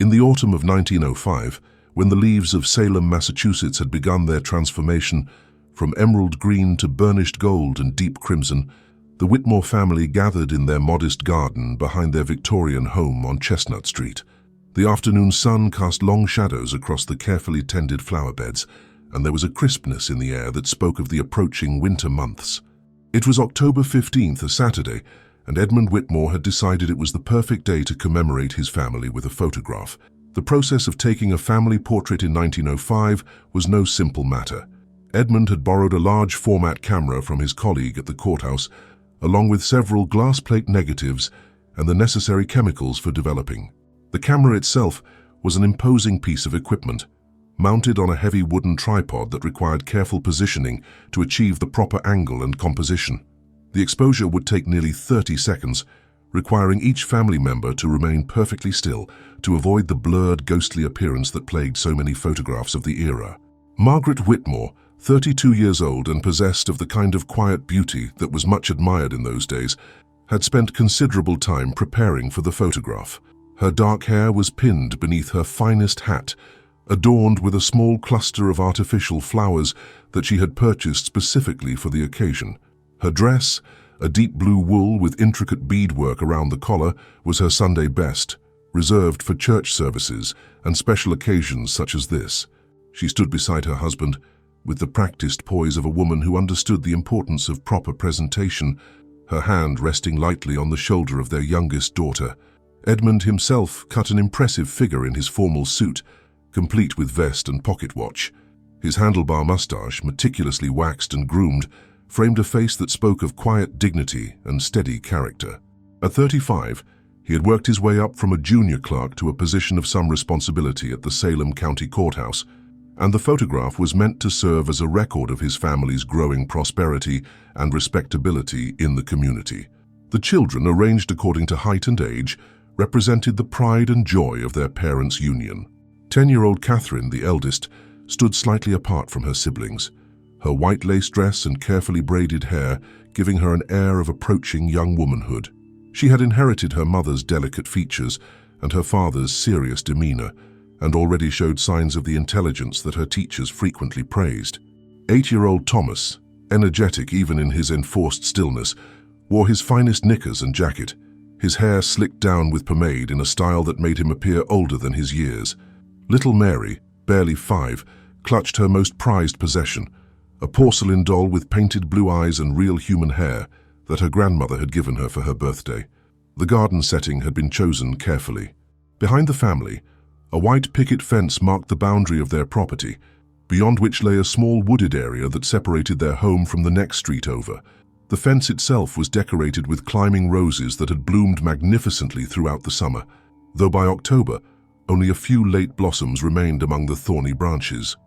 In the autumn of 1905, when the leaves of Salem, Massachusetts had begun their transformation from emerald green to burnished gold and deep crimson, the Whitmore family gathered in their modest garden behind their Victorian home on Chestnut Street. The afternoon sun cast long shadows across the carefully tended flower beds, and there was a crispness in the air that spoke of the approaching winter months. It was October 15th, a Saturday, and Edmund Whitmore had decided it was the perfect day to commemorate his family with a photograph. The process of taking a family portrait in 1905 was no simple matter. Edmund had borrowed a large format camera from his colleague at the courthouse, along with several glass plate negatives and the necessary chemicals for developing. The camera itself was an imposing piece of equipment, mounted on a heavy wooden tripod that required careful positioning to achieve the proper angle and composition. The exposure would take nearly 30 seconds, requiring each family member to remain perfectly still to avoid the blurred, ghostly appearance that plagued so many photographs of the era. Margaret Whitmore, 32 years old and possessed of the kind of quiet beauty that was much admired in those days, had spent considerable time preparing for the photograph. Her dark hair was pinned beneath her finest hat, adorned with a small cluster of artificial flowers that she had purchased specifically for the occasion. Her dress, a deep blue wool with intricate beadwork around the collar, was her Sunday best, reserved for church services and special occasions such as this. She stood beside her husband, with the practiced poise of a woman who understood the importance of proper presentation, her hand resting lightly on the shoulder of their youngest daughter. Edmund himself cut an impressive figure in his formal suit, complete with vest and pocket watch. His handlebar mustache, meticulously waxed and groomed, framed a face that spoke of quiet dignity and steady character. At 35, he had worked his way up from a junior clerk to a position of some responsibility at the Salem County Courthouse, and the photograph was meant to serve as a record of his family's growing prosperity and respectability in the community. The children, arranged according to height and age, represented the pride and joy of their parents' union. 10-year-old Catherine, the eldest, stood slightly apart from her siblings, her white lace dress and carefully braided hair giving her an air of approaching young womanhood. She had inherited her mother's delicate features and her father's serious demeanor, and already showed signs of the intelligence that her teachers frequently praised. 8-year-old Thomas, energetic even in his enforced stillness, wore his finest knickers and jacket, his hair slicked down with pomade in a style that made him appear older than his years. Little Mary, barely 5, clutched her most prized possession, a porcelain doll with painted blue eyes and real human hair that her grandmother had given her for her birthday. The garden setting had been chosen carefully. Behind the family, a white picket fence marked the boundary of their property, beyond which lay a small wooded area that separated their home from the next street over. The fence itself was decorated with climbing roses that had bloomed magnificently throughout the summer, though by October, only a few late blossoms remained among the thorny branches.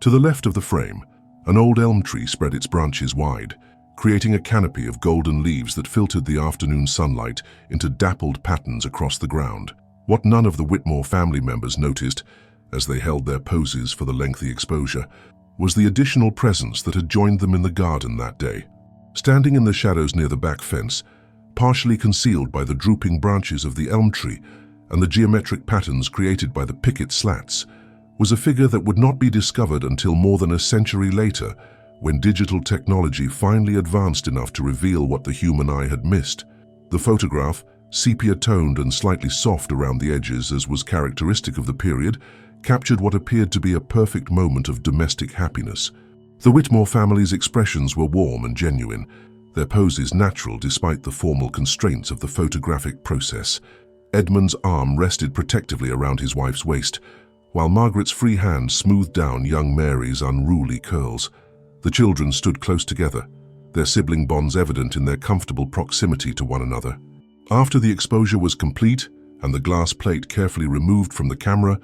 To the left of the frame, an old elm tree spread its branches wide, creating a canopy of golden leaves that filtered the afternoon sunlight into dappled patterns across the ground. What none of the Whitmore family members noticed, as they held their poses for the lengthy exposure, was the additional presence that had joined them in the garden that day. Standing in the shadows near the back fence, partially concealed by the drooping branches of the elm tree and the geometric patterns created by the picket slats, was a figure that would not be discovered until more than a century later, when digital technology finally advanced enough to reveal what the human eye had missed. The photograph, sepia-toned and slightly soft around the edges as was characteristic of the period, captured what appeared to be a perfect moment of domestic happiness. The Whitmore family's expressions were warm and genuine, their poses natural despite the formal constraints of the photographic process. Edmund's arm rested protectively around his wife's waist, while Margaret's free hand smoothed down young Mary's unruly curls. The children stood close together, their sibling bonds evident in their comfortable proximity to one another. After the exposure was complete and the glass plate carefully removed from the camera,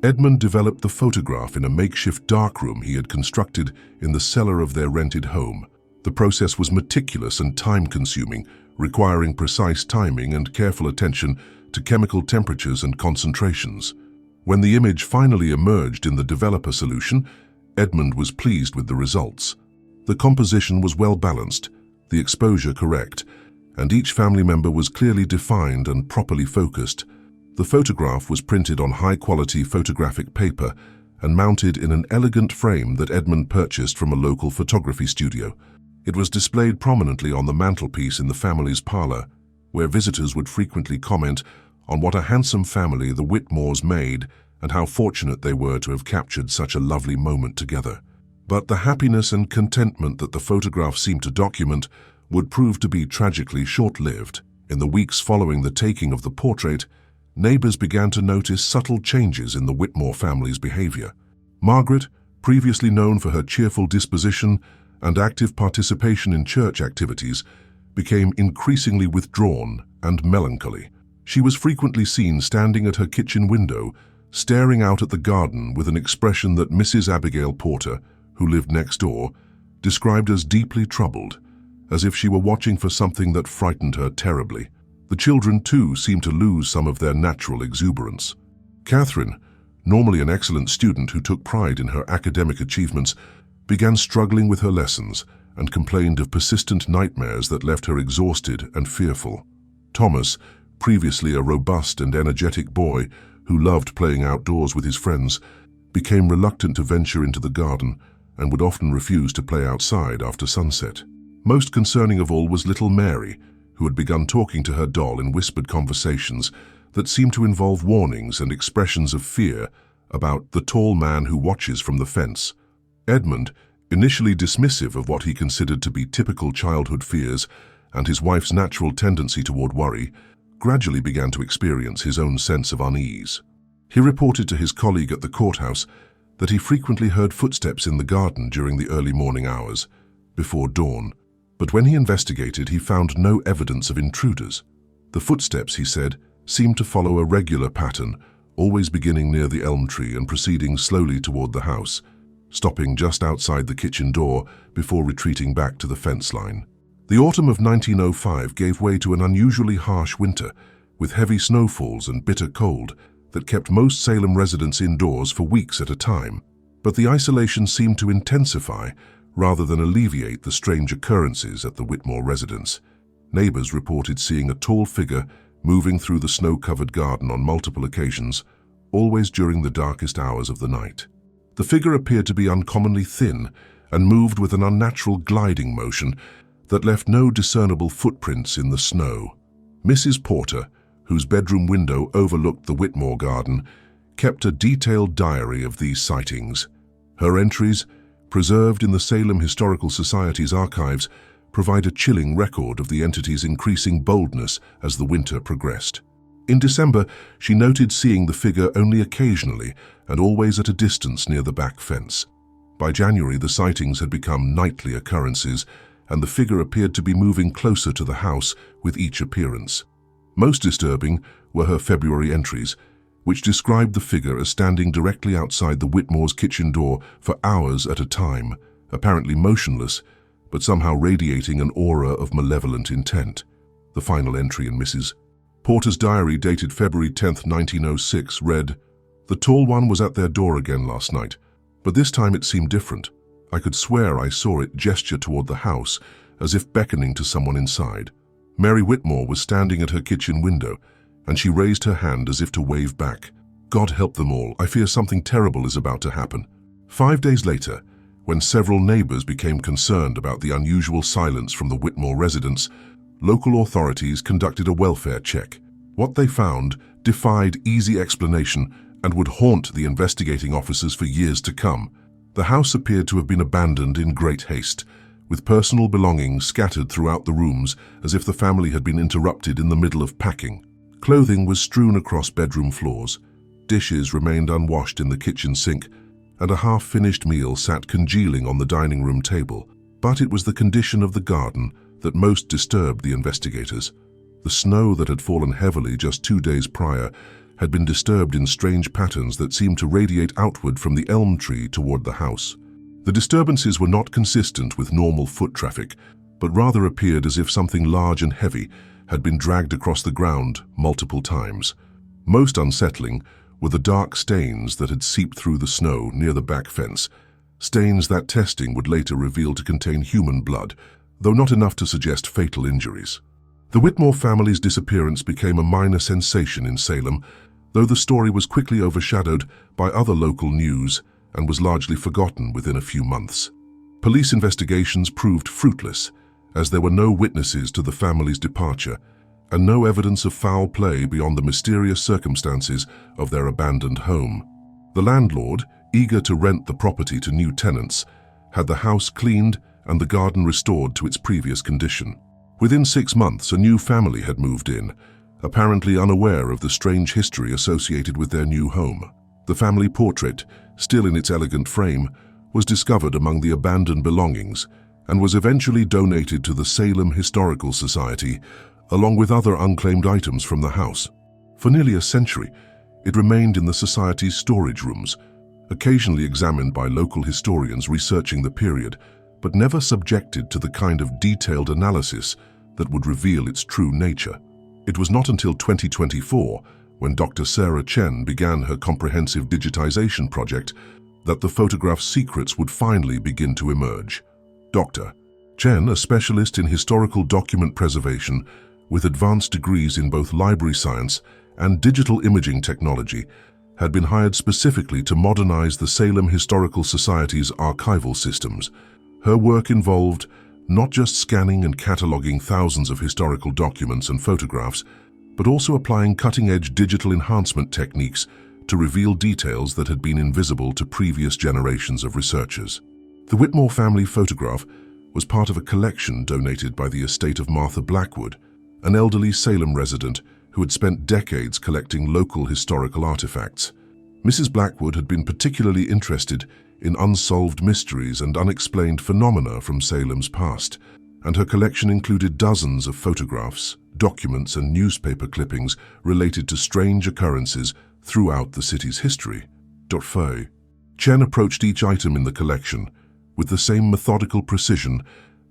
Edmund developed the photograph in a makeshift darkroom he had constructed in the cellar of their rented home. The process was meticulous and time-consuming, requiring precise timing and careful attention to chemical temperatures and concentrations. When the image finally emerged in the developer solution, Edmund was pleased with the results. The composition was well balanced, the exposure correct, and each family member was clearly defined and properly focused. The photograph was printed on high-quality photographic paper and mounted in an elegant frame that Edmund purchased from a local photography studio. It was displayed prominently on the mantelpiece in the family's parlor, where visitors would frequently comment on what a handsome family the Whitmores made and how fortunate they were to have captured such a lovely moment together. But the happiness and contentment that the photograph seemed to document would prove to be tragically short-lived. In the weeks following the taking of the portrait, neighbors began to notice subtle changes in the Whitmore family's behavior. Margaret, previously known for her cheerful disposition and active participation in church activities, became increasingly withdrawn and melancholy. She was frequently seen standing at her kitchen window, staring out at the garden with an expression that Mrs. Abigail Porter, who lived next door, described as deeply troubled, as if she were watching for something that frightened her terribly. The children, too, seemed to lose some of their natural exuberance. Catherine, normally an excellent student who took pride in her academic achievements, began struggling with her lessons and complained of persistent nightmares that left her exhausted and fearful. Thomas, previously a robust and energetic boy who loved playing outdoors with his friends, became reluctant to venture into the garden and would often refuse to play outside after sunset. Most concerning of all was little Mary, who had begun talking to her doll in whispered conversations that seemed to involve warnings and expressions of fear about the tall man who watches from the fence. Edmund, initially dismissive of what he considered to be typical childhood fears and his wife's natural tendency toward worry, gradually began to experience his own sense of unease. He reported to his colleague at the courthouse that he frequently heard footsteps in the garden during the early morning hours, before dawn, but when he investigated, he found no evidence of intruders. The footsteps, he said, seemed to follow a regular pattern, always beginning near the elm tree and proceeding slowly toward the house, stopping just outside the kitchen door before retreating back to the fence line. The autumn of 1905 gave way to an unusually harsh winter, with heavy snowfalls and bitter cold that kept most Salem residents indoors for weeks at a time. But the isolation seemed to intensify rather than alleviate the strange occurrences at the Whitmore residence. Neighbors reported seeing a tall figure moving through the snow-covered garden on multiple occasions, always during the darkest hours of the night. The figure appeared to be uncommonly thin and moved with an unnatural gliding motion that left no discernible footprints in the snow. Mrs. Porter, whose bedroom window overlooked the Whitmore garden, kept a detailed diary of these sightings. Her entries, preserved in the Salem Historical Society's archives, provide a chilling record of the entity's increasing boldness as the winter progressed. In December, she noted seeing the figure only occasionally and always at a distance near the back fence. By January, the sightings had become nightly occurrences, and the figure appeared to be moving closer to the house with each appearance. Most disturbing were her February entries, which described the figure as standing directly outside the Whitmore's kitchen door for hours at a time, apparently motionless, but somehow radiating an aura of malevolent intent. The final entry in Mrs. Porter's diary, dated February 10, 1906, read, "The tall one was at their door again last night, but this time it seemed different. I could swear I saw it gesture toward the house, as if beckoning to someone inside. Mary Whitmore was standing at her kitchen window, and she raised her hand as if to wave back. God help them all, I fear something terrible is about to happen." 5 days later, when several neighbors became concerned about the unusual silence from the Whitmore residence, local authorities conducted a welfare check. What they found defied easy explanation and would haunt the investigating officers for years to come. The house appeared to have been abandoned in great haste, with personal belongings scattered throughout the rooms as if the family had been interrupted in the middle of packing. Clothing was strewn across bedroom floors, dishes remained unwashed in the kitchen sink, and a half-finished meal sat congealing on the dining room table. But it was the condition of the garden that most disturbed the investigators. The snow that had fallen heavily just 2 days prior had been disturbed in strange patterns that seemed to radiate outward from the elm tree toward the house. The disturbances were not consistent with normal foot traffic, but rather appeared as if something large and heavy had been dragged across the ground multiple times. Most unsettling were the dark stains that had seeped through the snow near the back fence, stains that testing would later reveal to contain human blood, though not enough to suggest fatal injuries. The Whitmore family's disappearance became a minor sensation in Salem, though the story was quickly overshadowed by other local news and was largely forgotten within a few months. Police investigations proved fruitless, as there were no witnesses to the family's departure and no evidence of foul play beyond the mysterious circumstances of their abandoned home. The landlord, eager to rent the property to new tenants, had the house cleaned and the garden restored to its previous condition. Within 6 months, a new family had moved in, apparently unaware of the strange history associated with their new home. The family portrait, still in its elegant frame, was discovered among the abandoned belongings and was eventually donated to the Salem Historical Society, along with other unclaimed items from the house. For nearly a century, it remained in the society's storage rooms, occasionally examined by local historians researching the period, but never subjected to the kind of detailed analysis that would reveal its true nature. It was not until 2024, when Dr. Sarah Chen began her comprehensive digitization project, that the photograph's secrets would finally begin to emerge. Dr. Chen, a specialist in historical document preservation with advanced degrees in both library science and digital imaging technology, had been hired specifically to modernize the Salem Historical Society's archival systems. Her work involved not just scanning and cataloging thousands of historical documents and photographs, but also applying cutting-edge digital enhancement techniques to reveal details that had been invisible to previous generations of researchers. The Whitmore family photograph was part of a collection donated by the estate of Martha Blackwood, an elderly Salem resident who had spent decades collecting local historical artifacts. Mrs. Blackwood had been particularly interested in unsolved mysteries and unexplained phenomena from Salem's past, and her collection included dozens of photographs, documents, and newspaper clippings related to strange occurrences throughout the city's history. Chen approached each item in the collection with the same methodical precision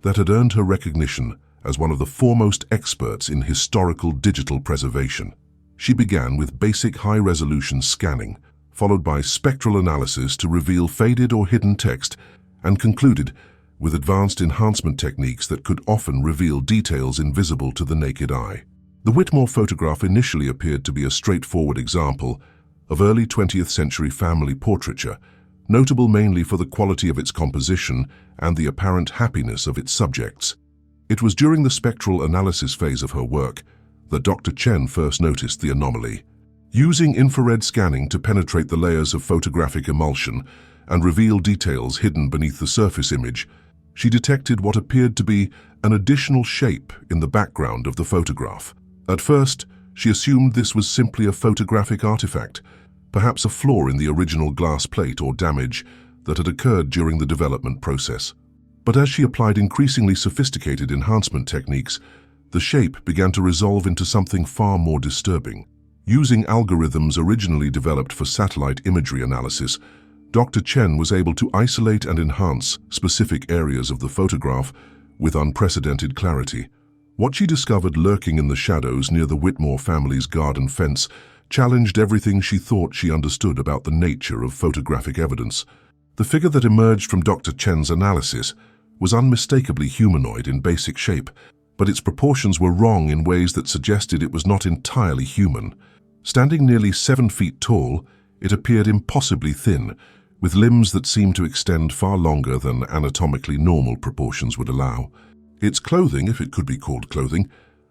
that had earned her recognition as one of the foremost experts in historical digital preservation. She began with basic high-resolution scanning, followed by spectral analysis to reveal faded or hidden text, and concluded with advanced enhancement techniques that could often reveal details invisible to the naked eye. The Whitmore photograph initially appeared to be a straightforward example of early 20th century family portraiture, notable mainly for the quality of its composition and the apparent happiness of its subjects. It was during the spectral analysis phase of her work that Dr. Chen first noticed the anomaly. Using infrared scanning to penetrate the layers of photographic emulsion and reveal details hidden beneath the surface image, she detected what appeared to be an additional shape in the background of the photograph. At first, she assumed this was simply a photographic artifact, perhaps a flaw in the original glass plate or damage that had occurred during the development process. But as she applied increasingly sophisticated enhancement techniques, the shape began to resolve into something far more disturbing. Using algorithms originally developed for satellite imagery analysis, Dr. Chen was able to isolate and enhance specific areas of the photograph with unprecedented clarity. What she discovered lurking in the shadows near the Whitmore family's garden fence challenged everything she thought she understood about the nature of photographic evidence. The figure that emerged from Dr. Chen's analysis was unmistakably humanoid in basic shape, but its proportions were wrong in ways that suggested it was not entirely human. Standing nearly 7 feet tall, it appeared impossibly thin, with limbs that seemed to extend far longer than anatomically normal proportions would allow. Its clothing, if it could be called clothing,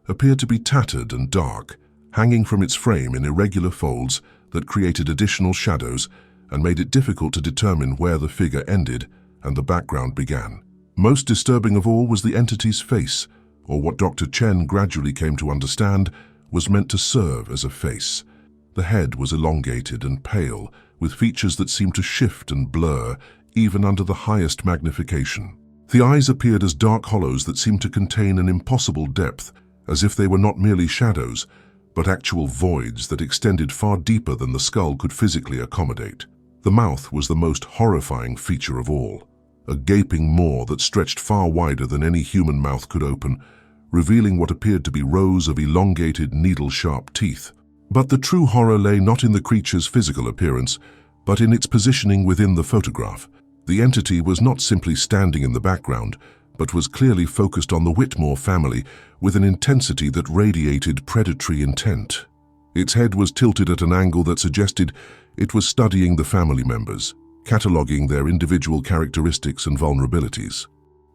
appeared to be tattered and dark, hanging from its frame in irregular folds that created additional shadows and made it difficult to determine where the figure ended and the background began. Most disturbing of all was the entity's face, or what Dr. Chen gradually came to understand was meant to serve as a face. The head was elongated and pale, with features that seemed to shift and blur even under the highest magnification. The eyes appeared as dark hollows that seemed to contain an impossible depth, as if they were not merely shadows, but actual voids that extended far deeper than the skull could physically accommodate. The mouth was the most horrifying feature of all, a gaping maw that stretched far wider than any human mouth could open, revealing what appeared to be rows of elongated, needle-sharp teeth. But the true horror lay not in the creature's physical appearance, but in its positioning within the photograph. The entity was not simply standing in the background, but was clearly focused on the Whitmore family with an intensity that radiated predatory intent. Its head was tilted at an angle that suggested it was studying the family members, cataloging their individual characteristics and vulnerabilities.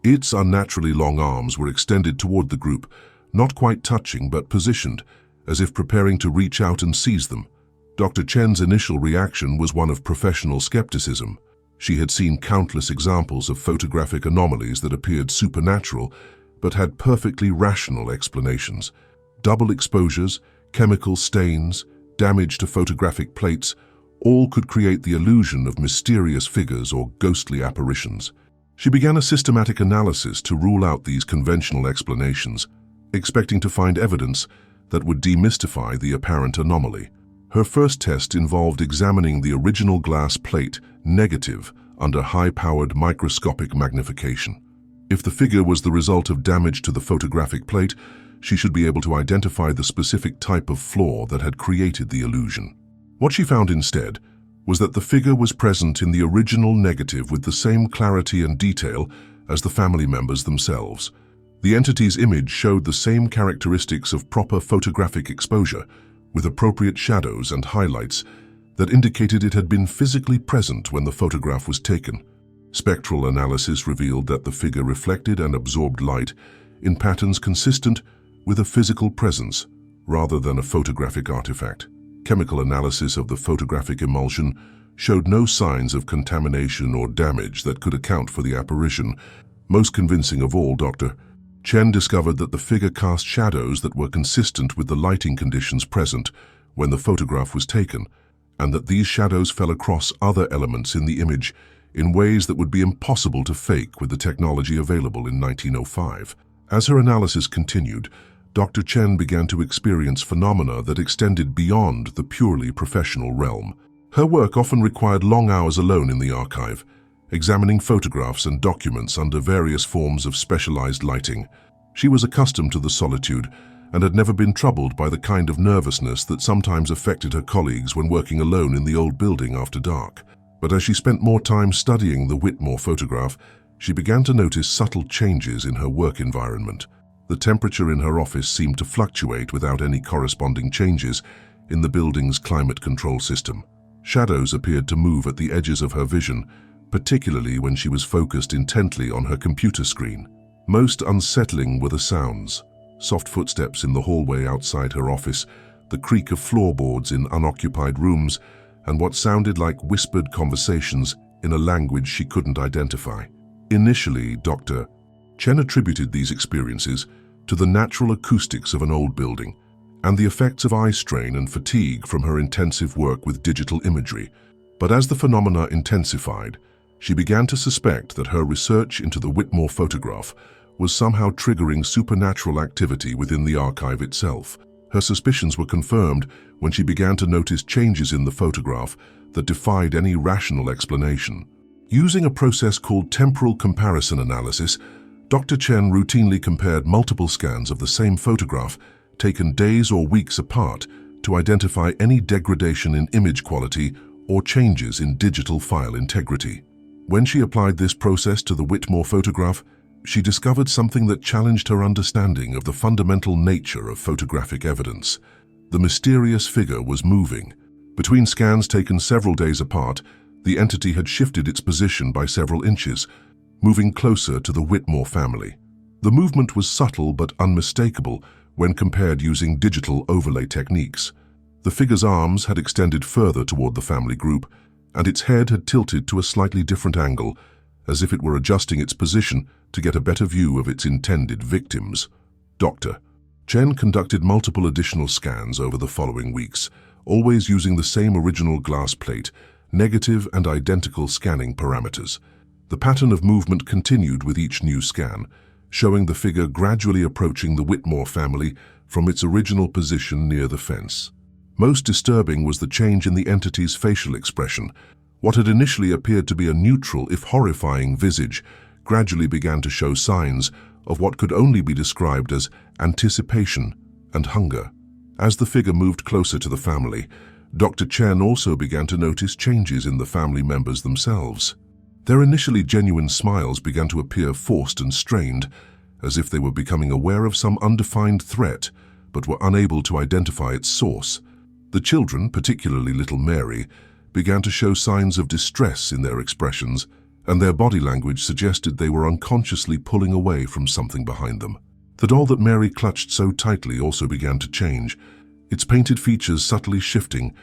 Its unnaturally long arms were extended toward the group, not quite touching but positioned, as if preparing to reach out and seize them. Dr. Chen's initial reaction was one of professional skepticism. She had seen countless examples of photographic anomalies that appeared supernatural, but had perfectly rational explanations. Double exposures, chemical stains, damage to photographic plates, all could create the illusion of mysterious figures or ghostly apparitions. She began a systematic analysis to rule out these conventional explanations, expecting to find evidence that would demystify the apparent anomaly. Her first test involved examining the original glass plate, negative, under high-powered microscopic magnification. If the figure was the result of damage to the photographic plate, she should be able to identify the specific type of flaw that had created the illusion. What she found instead was that the figure was present in the original negative with the same clarity and detail as the family members themselves. The entity's image showed the same characteristics of proper photographic exposure, with appropriate shadows and highlights that indicated it had been physically present when the photograph was taken. Spectral analysis revealed that the figure reflected and absorbed light in patterns consistent with a physical presence rather than a photographic artifact. Chemical analysis of the photographic emulsion showed no signs of contamination or damage that could account for the apparition. Most convincing of all, Dr. Chen discovered that the figure cast shadows that were consistent with the lighting conditions present when the photograph was taken, and that these shadows fell across other elements in the image in ways that would be impossible to fake with the technology available in 1905. As her analysis continued, Dr. Chen began to experience phenomena that extended beyond the purely professional realm. Her work often required long hours alone in the archive, examining photographs and documents under various forms of specialized lighting. She was accustomed to the solitude and had never been troubled by the kind of nervousness that sometimes affected her colleagues when working alone in the old building after dark. But as she spent more time studying the Whitmore photograph, she began to notice subtle changes in her work environment. The temperature in her office seemed to fluctuate without any corresponding changes in the building's climate control system. Shadows appeared to move at the edges of her vision, particularly when she was focused intently on her computer screen. Most unsettling were the sounds: soft footsteps in the hallway outside her office, the creak of floorboards in unoccupied rooms, and what sounded like whispered conversations in a language she couldn't identify. Initially, Dr. Chen attributed these experiences to the natural acoustics of an old building and the effects of eye strain and fatigue from her intensive work with digital imagery. But as the phenomena intensified, she began to suspect that her research into the Whitmore photograph was somehow triggering supernatural activity within the archive itself. Her suspicions were confirmed when she began to notice changes in the photograph that defied any rational explanation. Using a process called temporal comparison analysis, Dr. Chen routinely compared multiple scans of the same photograph, taken days or weeks apart, to identify any degradation in image quality or changes in digital file integrity. When she applied this process to the Whitmore photograph, she discovered something that challenged her understanding of the fundamental nature of photographic evidence. The mysterious figure was moving. Between scans taken several days apart, the entity had shifted its position by several inches, moving closer to the Whitmore family. The movement was subtle but unmistakable when compared using digital overlay techniques. The figure's arms had extended further toward the family group, and its head had tilted to a slightly different angle, as if it were adjusting its position to get a better view of its intended victims. Dr. Chen conducted multiple additional scans over the following weeks, always using the same original glass plate, negative and identical scanning parameters. The pattern of movement continued with each new scan, showing the figure gradually approaching the Whitmore family from its original position near the fence. Most disturbing was the change in the entity's facial expression. What had initially appeared to be a neutral, if horrifying, visage gradually began to show signs of what could only be described as anticipation and hunger. As the figure moved closer to the family, Dr. Chen also began to notice changes in the family members themselves. Their initially genuine smiles began to appear forced and strained, as if they were becoming aware of some undefined threat, but were unable to identify its source. The children, particularly little Mary, began to show signs of distress in their expressions, and their body language suggested they were unconsciously pulling away from something behind them. The doll that Mary clutched so tightly also began to change, its painted features subtly shifting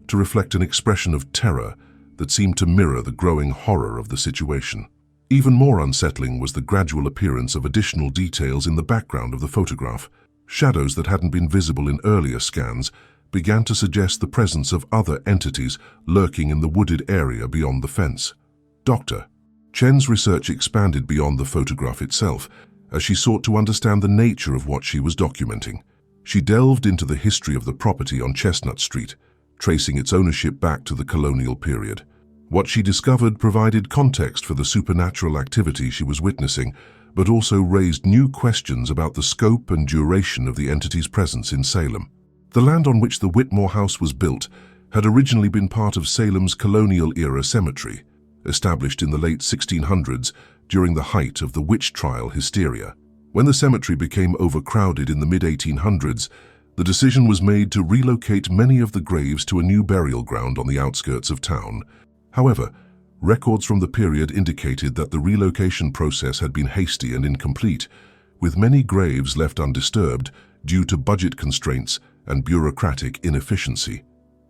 to reflect an expression of terror that seemed to mirror the growing horror of the situation. Even more unsettling was the gradual appearance of additional details in the background of the photograph. Shadows that hadn't been visible in earlier scans began to suggest the presence of other entities lurking in the wooded area beyond the fence. Dr. Chen's research expanded beyond the photograph itself as she sought to understand the nature of what she was documenting. She delved into the history of the property on Chestnut Street, tracing its ownership back to the colonial period. What she discovered provided context for the supernatural activity she was witnessing, but also raised new questions about the scope and duration of the entity's presence in Salem. The land on which the Whitmore house was built had originally been part of Salem's colonial-era cemetery, established in the late 1600s during the height of the witch trial hysteria. When the cemetery became overcrowded in the mid-1800s, the decision was made to relocate many of the graves to a new burial ground on the outskirts of town. However, records from the period indicated that the relocation process had been hasty and incomplete, with many graves left undisturbed due to budget constraints and bureaucratic inefficiency.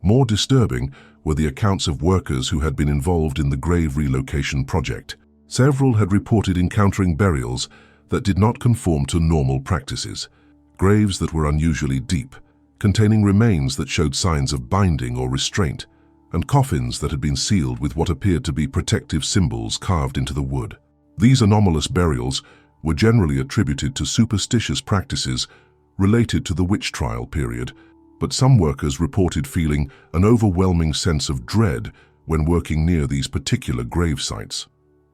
More disturbing were the accounts of workers who had been involved in the grave relocation project. Several had reported encountering burials that did not conform to normal practices, graves that were unusually deep, containing remains that showed signs of binding or restraint, and coffins that had been sealed with what appeared to be protective symbols carved into the wood. These anomalous burials were generally attributed to superstitious practices related to the witch trial period, but some workers reported feeling an overwhelming sense of dread when working near these particular grave sites.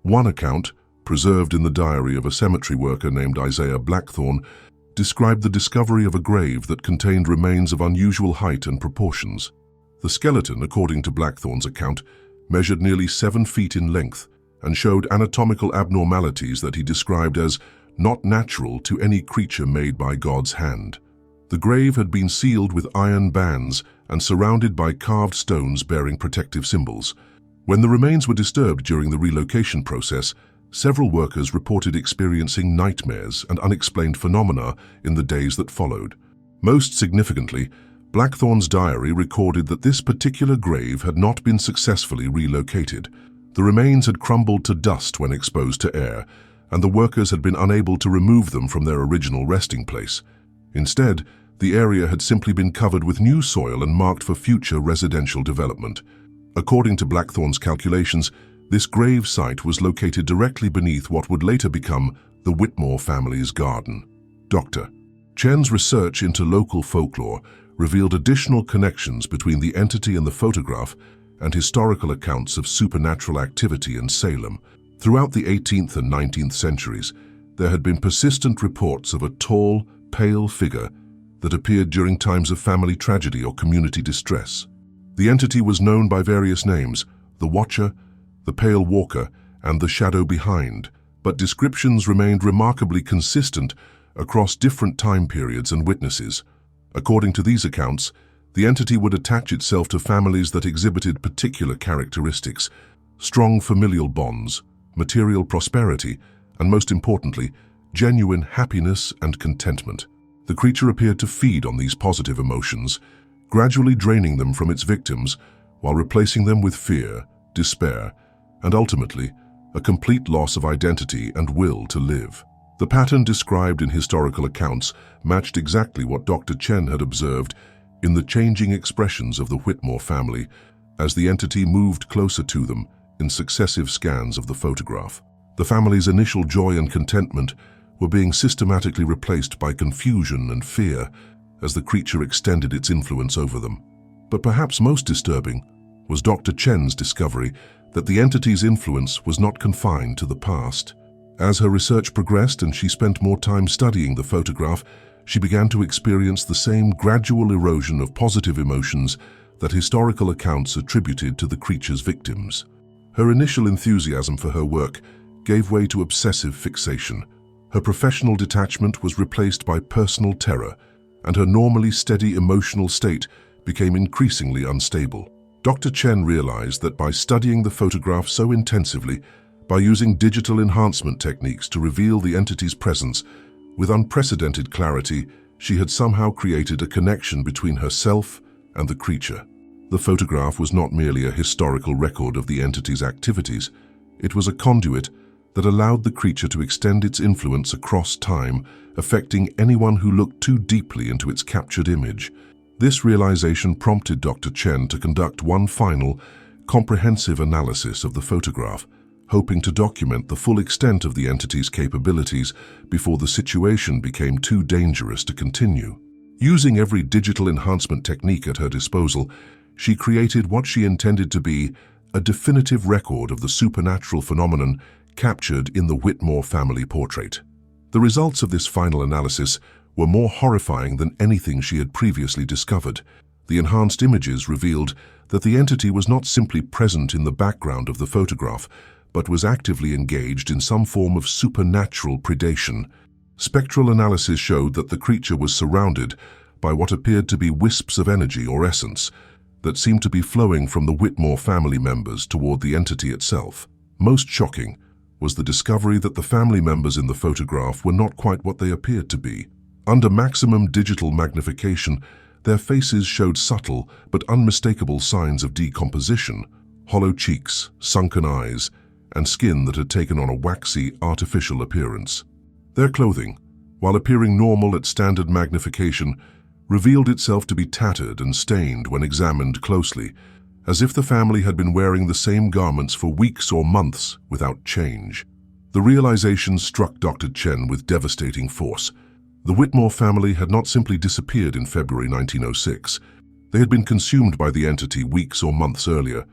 One account, preserved in the diary of a cemetery worker named Isaiah Blackthorne, described the discovery of a grave that contained remains of unusual height and proportions. The skeleton, according to Blackthorne's account, measured nearly 7 feet in length and showed anatomical abnormalities that he described as not natural to any creature made by God's hand. The grave had been sealed with iron bands and surrounded by carved stones bearing protective symbols. When the remains were disturbed during the relocation process, several workers reported experiencing nightmares and unexplained phenomena in the days that followed. Most significantly, Blackthorne's diary recorded that this particular grave had not been successfully relocated. The remains had crumbled to dust when exposed to air, and the workers had been unable to remove them from their original resting place. Instead, the area had simply been covered with new soil and marked for future residential development. According to Blackthorne's calculations, this grave site was located directly beneath what would later become the Whitmore family's garden. Dr. Chen's research into local folklore revealed additional connections between the entity in the photograph and historical accounts of supernatural activity in Salem. Throughout the 18th and 19th centuries, there had been persistent reports of a tall, pale figure that appeared during times of family tragedy or community distress. The entity was known by various names: the Watcher, the Pale Walker, and the Shadow Behind, but descriptions remained remarkably consistent across different time periods and witnesses. According to these accounts, the entity would attach itself to families that exhibited particular characteristics: strong familial bonds, material prosperity, and most importantly, genuine happiness and contentment. The creature appeared to feed on these positive emotions, gradually draining them from its victims while replacing them with fear, despair, and ultimately, a complete loss of identity and will to live. The pattern described in historical accounts matched exactly what Dr. Chen had observed in the changing expressions of the Whitmore family as the entity moved closer to them in successive scans of the photograph. The family's initial joy and contentment were being systematically replaced by confusion and fear as the creature extended its influence over them. But perhaps most disturbing was Dr. Chen's discovery that the entity's influence was not confined to the past. As her research progressed and she spent more time studying the photograph, she began to experience the same gradual erosion of positive emotions that historical accounts attributed to the creature's victims. Her initial enthusiasm for her work gave way to obsessive fixation. Her professional detachment was replaced by personal terror, and her normally steady emotional state became increasingly unstable. Dr. Chen realized that by studying the photograph so intensively, by using digital enhancement techniques to reveal the entity's presence with unprecedented clarity, she had somehow created a connection between herself and the creature. The photograph was not merely a historical record of the entity's activities. It was a conduit that allowed the creature to extend its influence across time, affecting anyone who looked too deeply into its captured image. This realization prompted Dr. Chen to conduct one final, comprehensive analysis of the photograph, hoping to document the full extent of the entity's capabilities before the situation became too dangerous to continue. Using every digital enhancement technique at her disposal, she created what she intended to be a definitive record of the supernatural phenomenon captured in the Whitmore family portrait. The results of this final analysis were more horrifying than anything she had previously discovered. The enhanced images revealed that the entity was not simply present in the background of the photograph, but was actively engaged in some form of supernatural predation. Spectral analysis showed that the creature was surrounded by what appeared to be wisps of energy or essence that seemed to be flowing from the Whitmore family members toward the entity itself. Most shocking was the discovery that the family members in the photograph were not quite what they appeared to be. Under maximum digital magnification, their faces showed subtle but unmistakable signs of decomposition: hollow cheeks, sunken eyes, and skin that had taken on a waxy, artificial appearance. Their clothing, while appearing normal at standard magnification, revealed itself to be tattered and stained when examined closely, as if the family had been wearing the same garments for weeks or months without change. The realization struck Dr. Chen with devastating force. The Whitmore family had not simply disappeared in February 1906. They had been consumed by the entity weeks or months earlier,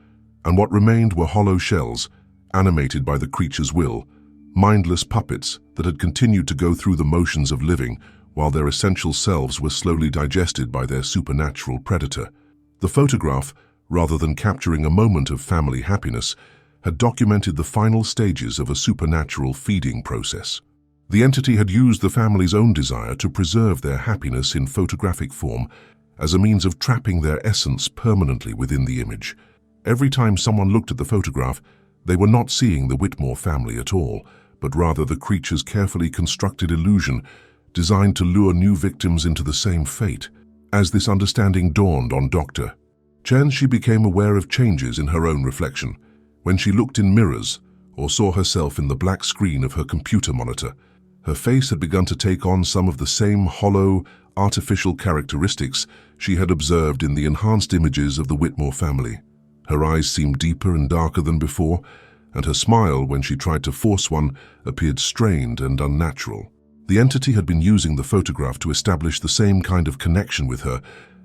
and what remained were hollow shells, animated by the creature's will, mindless puppets that had continued to go through the motions of living while their essential selves were slowly digested by their supernatural predator. The photograph, rather than capturing a moment of family happiness, had documented the final stages of a supernatural feeding process. The entity had used the family's own desire to preserve their happiness in photographic form as a means of trapping their essence permanently within the image. Every time someone looked at the photograph, they were not seeing the Whitmore family at all, but rather the creature's carefully constructed illusion designed to lure new victims into the same fate. As this understanding dawned on Dr. Chen, she became aware of changes in her own reflection. When she looked in mirrors or saw herself in the black screen of her computer monitor, her face had begun to take on some of the same hollow, artificial characteristics she had observed in the enhanced images of the Whitmore family. Her eyes seemed deeper and darker than before, and her smile, when she tried to force one, appeared strained and unnatural. The entity had been using the photograph to establish the same kind of connection with her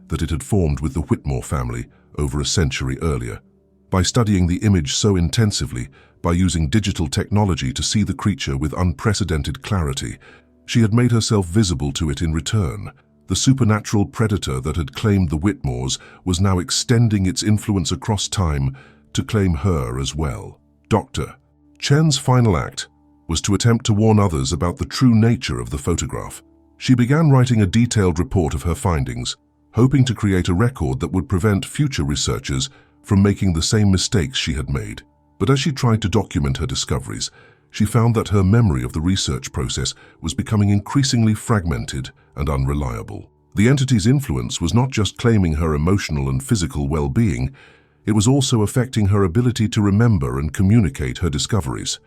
that it had formed with the Whitmore family over a century earlier. By studying the image so intensively, by using digital technology to see the creature with unprecedented clarity, she had made herself visible to it in return. The supernatural predator that had claimed the Whitmores was now extending its influence across time to claim her as well. Dr. Chen's final act was to attempt to warn others about the true nature of the photograph. She began writing a detailed report of her findings, hoping to create a record that would prevent future researchers from making the same mistakes she had made. But as she tried to document her discoveries, she found that her memory of the research process was becoming increasingly fragmented and unreliable. The entity's influence was not just claiming her emotional and physical well-being, it was also affecting her ability to remember and communicate her discoveries.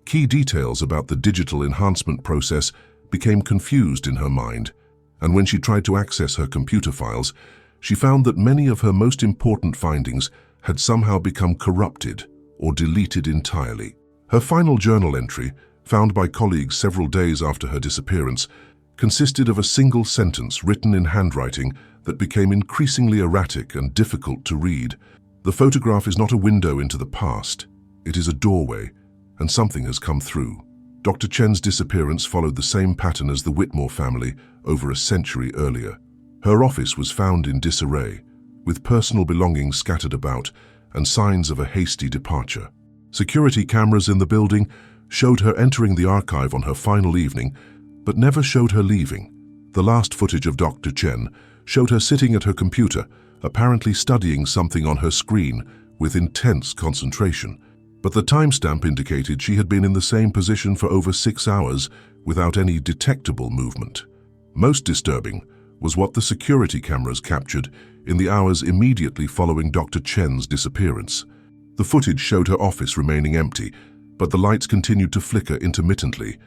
Key details about the digital enhancement process became confused in her mind, and when she tried to access her computer files, she found that many of her most important findings had somehow become corrupted or deleted entirely. Her final journal entry, found by colleagues several days after her disappearance, consisted of a single sentence written in handwriting that became increasingly erratic and difficult to read. "The photograph is not a window into the past. It is a doorway, and something has come through." Dr. Chen's disappearance followed the same pattern as the Whitmore family over a century earlier. Her office was found in disarray, with personal belongings scattered about and signs of a hasty departure. Security cameras in the building showed her entering the archive on her final evening, but never showed her leaving. The last footage of Dr. Chen showed her sitting at her computer, apparently studying something on her screen with intense concentration. But the timestamp indicated she had been in the same position for over 6 hours without any detectable movement. Most disturbing was what the security cameras captured in the hours immediately following Dr. Chen's disappearance. The footage showed her office remaining empty, but the lights continued to flicker intermittently,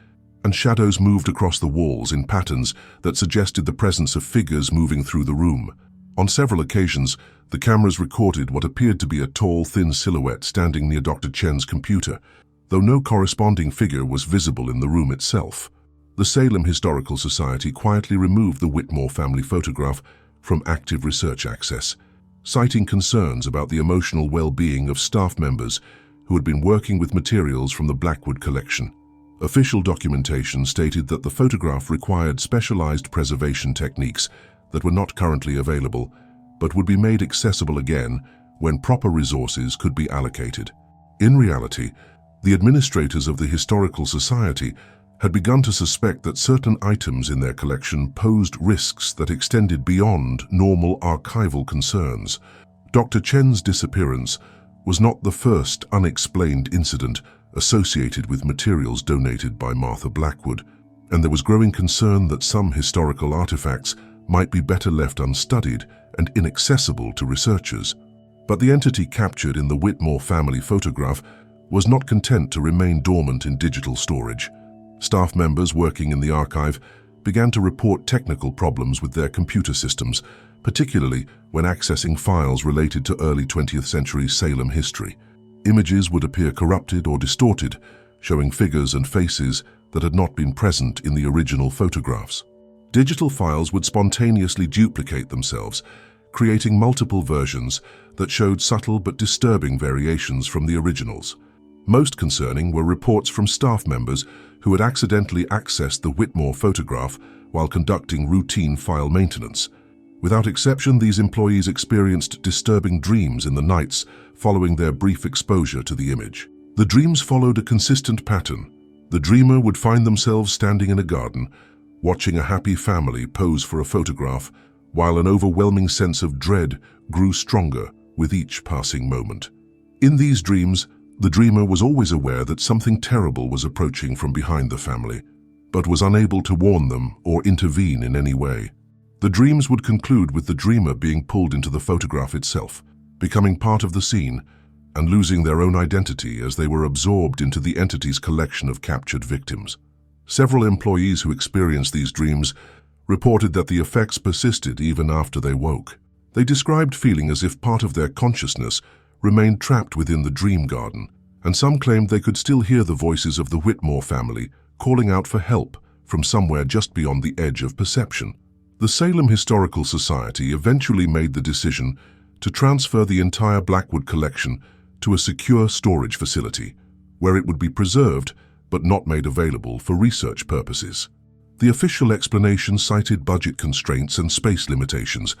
and shadows moved across the walls in patterns that suggested the presence of figures moving through the room. On several occasions, the cameras recorded what appeared to be a tall, thin silhouette standing near Dr. Chen's computer, though no corresponding figure was visible in the room itself. The Salem Historical Society quietly removed the Whitmore family photograph from active research access, citing concerns about the emotional well-being of staff members who had been working with materials from the Blackwood collection. Official documentation stated that the photograph required specialized preservation techniques that were not currently available, but would be made accessible again when proper resources could be allocated. In reality, the administrators of the Historical Society had begun to suspect that certain items in their collection posed risks that extended beyond normal archival concerns. Dr. Chen's disappearance was not the first unexplained incident associated with materials donated by Martha Blackwood, and there was growing concern that some historical artifacts might be better left unstudied and inaccessible to researchers. But the entity captured in the Whitmore family photograph was not content to remain dormant in digital storage. Staff members working in the archive began to report technical problems with their computer systems, particularly when accessing files related to early 20th century Salem history. Images would appear corrupted or distorted, showing figures and faces that had not been present in the original photographs. Digital files would spontaneously duplicate themselves, creating multiple versions that showed subtle but disturbing variations from the originals. Most concerning were reports from staff members who had accidentally accessed the Whitmore photograph while conducting routine file maintenance. Without exception, these employees experienced disturbing dreams in the nights following their brief exposure to the image. The dreams followed a consistent pattern. The dreamer would find themselves standing in a garden, watching a happy family pose for a photograph, while an overwhelming sense of dread grew stronger with each passing moment. In these dreams, the dreamer was always aware that something terrible was approaching from behind the family, but was unable to warn them or intervene in any way. The dreams would conclude with the dreamer being pulled into the photograph itself, becoming part of the scene, and losing their own identity as they were absorbed into the entity's collection of captured victims. Several employees who experienced these dreams reported that the effects persisted even after they woke. They described feeling as if part of their consciousness remained trapped within the dream garden, and some claimed they could still hear the voices of the Whitmore family calling out for help from somewhere just beyond the edge of perception. The Salem Historical Society eventually made the decision to transfer the entire Blackwood collection to a secure storage facility, where it would be preserved but not made available for research purposes. The official explanation cited budget constraints and space limitations,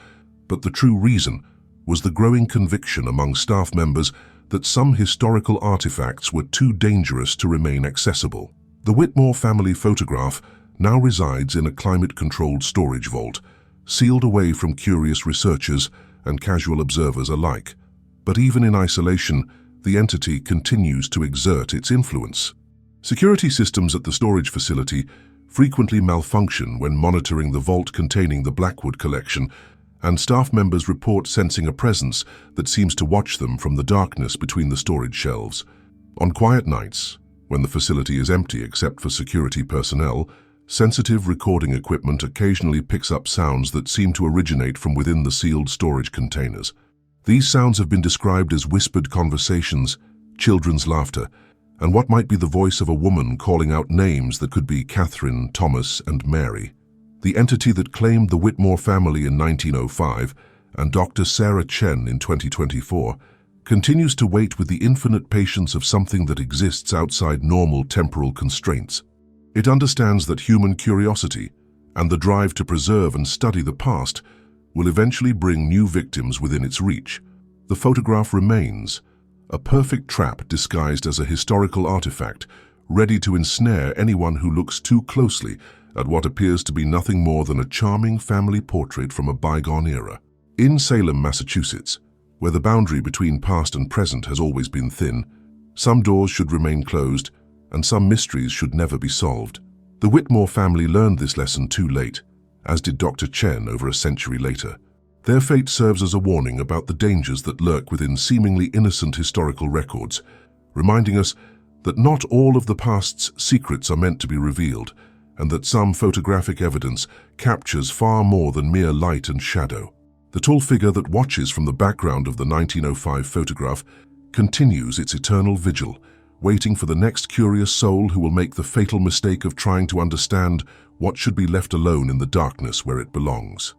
but the true reason was the growing conviction among staff members that some historical artifacts were too dangerous to remain accessible. The Whitmore family photograph now resides in a climate-controlled storage vault, sealed away from curious researchers and casual observers alike. But even in isolation, the entity continues to exert its influence. Security systems at the storage facility frequently malfunction when monitoring the vault containing the Blackwood collection, and staff members report sensing a presence that seems to watch them from the darkness between the storage shelves. On quiet nights, when the facility is empty except for security personnel, sensitive recording equipment occasionally picks up sounds that seem to originate from within the sealed storage containers. These sounds have been described as whispered conversations, children's laughter, and what might be the voice of a woman calling out names that could be Catherine, Thomas, and Mary. The entity that claimed the Whitmore family in 1905 and Dr. Sarah Chen in 2024 continues to wait with the infinite patience of something that exists outside normal temporal constraints. It understands that human curiosity and the drive to preserve and study the past will eventually bring new victims within its reach. The photograph remains, a perfect trap disguised as a historical artifact, ready to ensnare anyone who looks too closely at what appears to be nothing more than a charming family portrait from a bygone era. In Salem, Massachusetts, where the boundary between past and present has always been thin, some doors should remain closed and some mysteries should never be solved. The Whitmore family learned this lesson too late, as did Dr. Chen over a century later. Their fate serves as a warning about the dangers that lurk within seemingly innocent historical records, reminding us that not all of the past's secrets are meant to be revealed, and that some photographic evidence captures far more than mere light and shadow. The tall figure that watches from the background of the 1905 photograph continues its eternal vigil, waiting for the next curious soul who will make the fatal mistake of trying to understand what should be left alone in the darkness where it belongs.